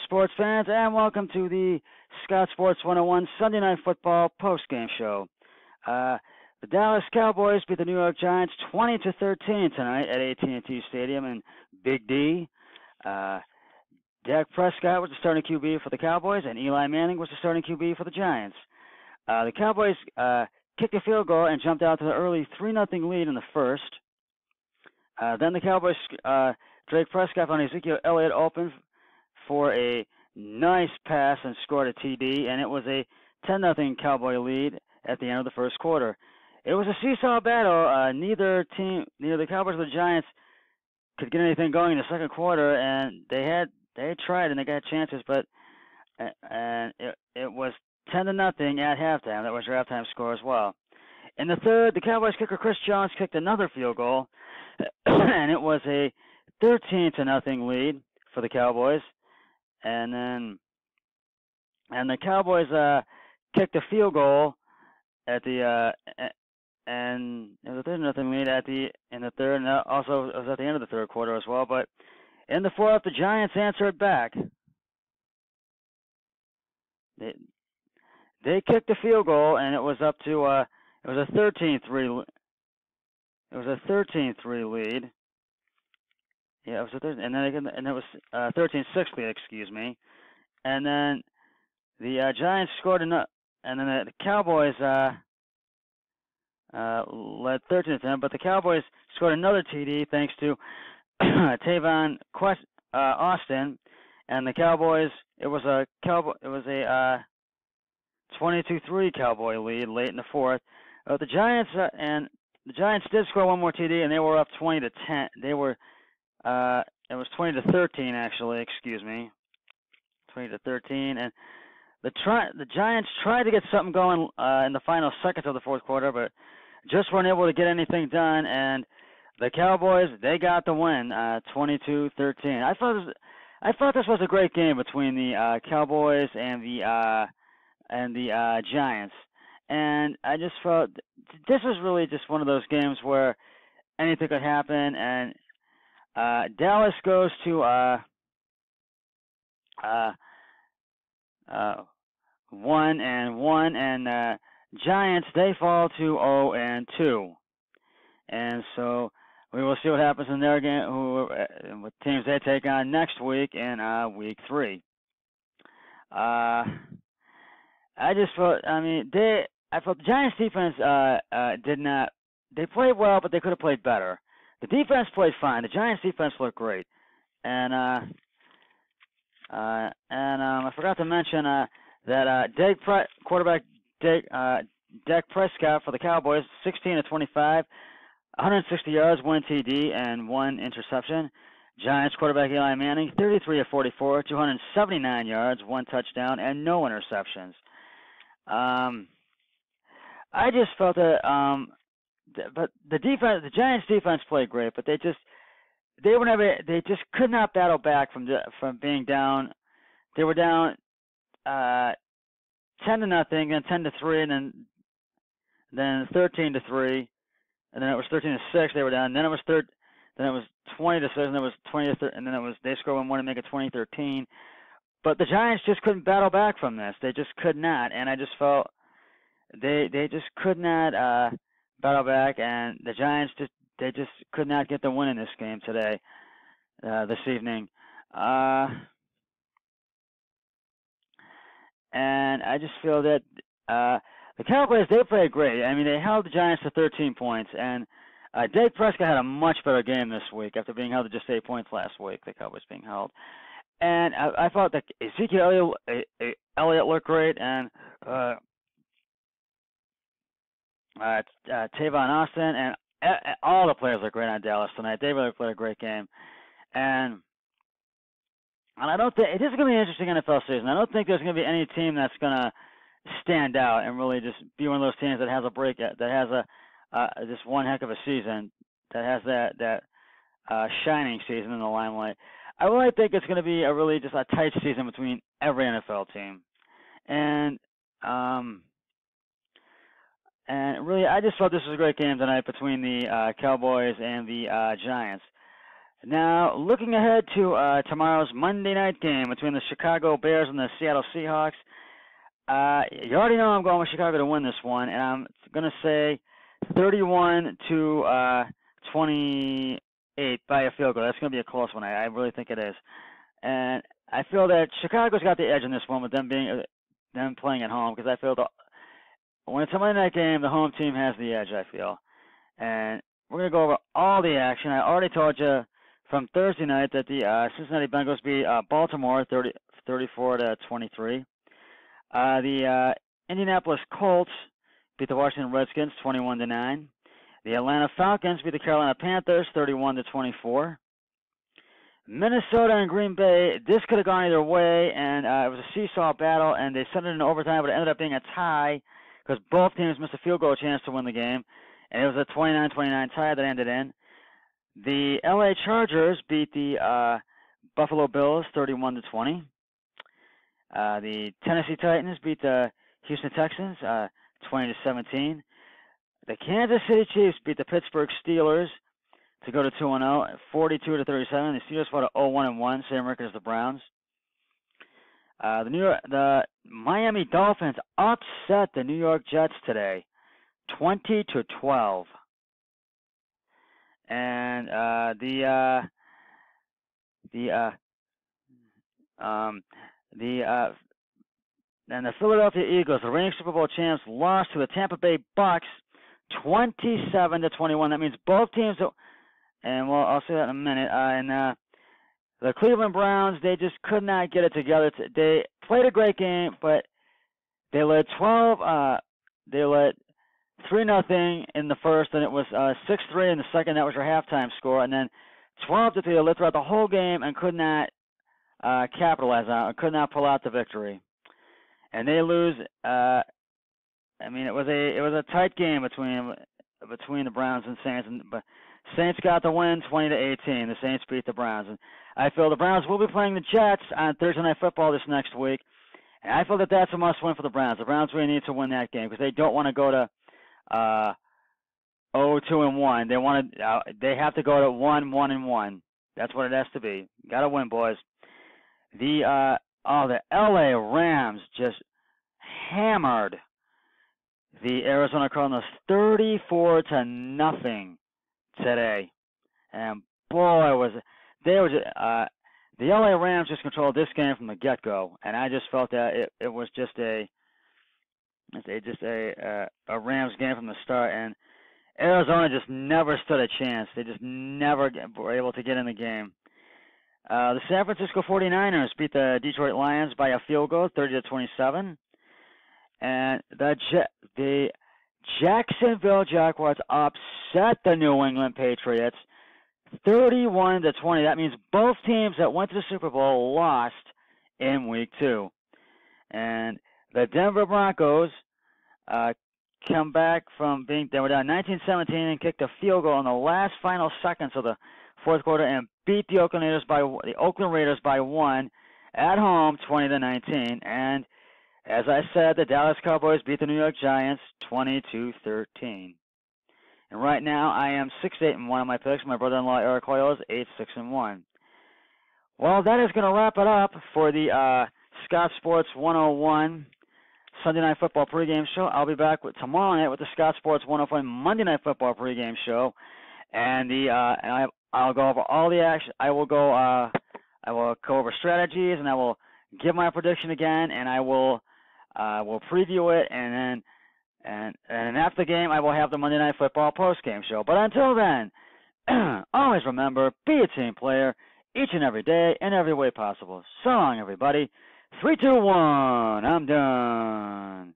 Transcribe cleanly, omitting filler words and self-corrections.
sports fans, and welcome to the Scott Sports 101 Sunday Night Football postgame show. The Dallas Cowboys beat the New York Giants 20-13 tonight at AT&T Stadium in Big D. Dak Prescott was the starting QB for the Cowboys, and Eli Manning was the starting QB for the Giants. The Cowboys kicked a field goal and jumped out to the early 3-0 lead in the first. Then the Cowboys, Drake Prescott on Ezekiel Elliott opened for a nice pass and scored a TD, and it was a 10-0 Cowboy lead at the end of the first quarter. It was a seesaw battle. Neither the Cowboys or the Giants could get anything going in the second quarter, and they tried and they got chances, but it was 10-0 at halftime. That was your halftime score as well. In the third, the Cowboys kicker Chris Jones kicked another field goal, and it was a 13-0 lead for the Cowboys. And the Cowboys kicked a field goal at the and it was a 13-0 lead in the third, and also it was at the end of the third quarter as well. But in the fourth, the Giants answered back. They kicked a field goal, and it was up to it was a 13-3. It was a 13-3 lead. Yeah, it was and it was 13-6 lead, excuse me. And then the Giants scored enough, and then the Cowboys led 13-10, but the Cowboys scored another TD thanks to Tavon Austin, and the Cowboys. It was a 22-3 Cowboy lead late in the fourth. The Giants did score one more TD, and they were up 20-10. They were it was 20-13 actually. Excuse me, 20-13, and the Giants tried to get something going in the final seconds of the fourth quarter, but just weren't able to get anything done. And the Cowboys, they got the win, 22-13. I thought this was a great game between the Cowboys and the Giants, and I just felt this was really just one of those games where anything could happen. And Dallas goes to 1-1, and Giants, they fall to 0-2, and so we will see what happens in their game. What teams they take on next week in week 3. I just felt, I felt the Giants defense did not. They played well, but they could have played better. The defense played fine. The Giants defense looked great, and I forgot to mention that quarterback Dak Prescott for the Cowboys, 16 of 25, 160 yards, 1 TD, and 1 interception. Giants quarterback Eli Manning, 33 of 44, 279 yards, 1 touchdown, and no interceptions. I just felt that, but the Giants defense played great, but they just could not battle back from being down. They were down 10-0, then 10-3, and then 13-3, and then it was 13-6. They were down. And then it was 20-6, and then it was 20-3, and then they scored one to make it 20-13. But the Giants just couldn't battle back from this. They just could not, and I just felt they just could not battle back, and the Giants they just could not get the win in this game today, this evening. And I just feel that the Cowboys, they played great. I mean, they held the Giants to 13 points, and Dak Prescott had a much better game this week after being held to just 8 points last week, the Cowboys being held. And I thought that Ezekiel Elliott looked great, and Tavon Austin, and all the players look great on Dallas tonight. They really played a great game. And I don't think – this is going to be an interesting NFL season. I don't think there's going to be any team that's going to stand out and really just be one of those teams that has a break, that has just one heck of a season, that has that shining season in the limelight. I really think it's going to be just a tight season between every NFL team. And really, I just thought this was a great game tonight between the Cowboys and the Giants. Now, looking ahead to tomorrow's Monday night game between the Chicago Bears and the Seattle Seahawks, you already know I'm going with Chicago to win this one, and I'm going to say 31 to 28 by a field goal. That's going to be a close one. I really think it is. And I feel that Chicago's got the edge in this one with them playing at home, because I feel that when it's a Monday night game, the home team has the edge, I feel. And we're going to go over all the action. I already told you from Thursday night that the Cincinnati Bengals beat Baltimore 34 to 23. The Indianapolis Colts beat the Washington Redskins 21 to 9. The Atlanta Falcons beat the Carolina Panthers 31 to 24. Minnesota and Green Bay, this could have gone either way, and it was a seesaw battle, and they sent it in overtime, but it ended up being a tie because both teams missed a field goal chance to win the game, and it was a 29-29 tie that ended in. The LA Chargers beat the Buffalo Bills 31 to 20. The Tennessee Titans beat the Houston Texans 20 to 17. The Kansas City Chiefs beat the Pittsburgh Steelers to go to 2-0, 42 to 37. The Steelers fought to 0-1-1, same record as the Browns. The Miami Dolphins upset the New York Jets today, 20 to 12. And the Philadelphia Eagles, the reigning Super Bowl champs, lost to the Tampa Bay Bucks 27 to 21. That means both teams, and well, I'll say that in a minute. And the Cleveland Browns, they just could not get it together. They played a great game, but they led 12. They led 3-0 in the first, and it was 6-3 in the second. That was your halftime score, and then 12 to 3. They led throughout the whole game and could not capitalize on it, could not pull out the victory, and they lose. I mean, it was a tight game between the Browns and Saints, but Saints got the win, 20 to 18. The Saints beat the Browns, and I feel the Browns will be playing the Jets on Thursday Night Football this next week, and I feel that that's a must-win for the Browns. The Browns really need to win that game because they don't want to go to 0-2-1. They have to go to 1-1-1. That's what it has to be. Got to win, boys. The LA Rams just hammered the Arizona Cardinals 34 to nothing today, and boy the LA Rams just controlled this game from the get-go, and I just felt that it was just a Rams game from the start, and Arizona just never stood a chance. They just never were able to get in the game. The San Francisco 49ers beat the Detroit Lions by a field goal, 30 to 27. And the Jacksonville Jaguars upset the New England Patriots 31 to 20. That means both teams that went to the Super Bowl lost in week 2. And the Denver Broncos come back from they were down 19-17 and kicked a field goal in the last final seconds of the fourth quarter and beat the Oakland Raiders by 1 at home, 20 to 19. And as I said, the Dallas Cowboys beat the New York Giants 20-13. And right now, I am 6-8-1 on my picks. My brother-in-law Eric Hoyle is 8-6-1. Well, that is going to wrap it up for the Scott Sports 101 Sunday Night Football pregame show. I'll be back tomorrow night with the Scott Sports 105 Monday Night Football pregame show, and I'll go over all the action. I will go over strategies, and I will give my prediction again, and I will preview it, and after the game, I will have the Monday Night Football postgame show. But until then, always remember, be a team player each and every day in every way possible. So long, everybody. 3, 2, 1. I'm done.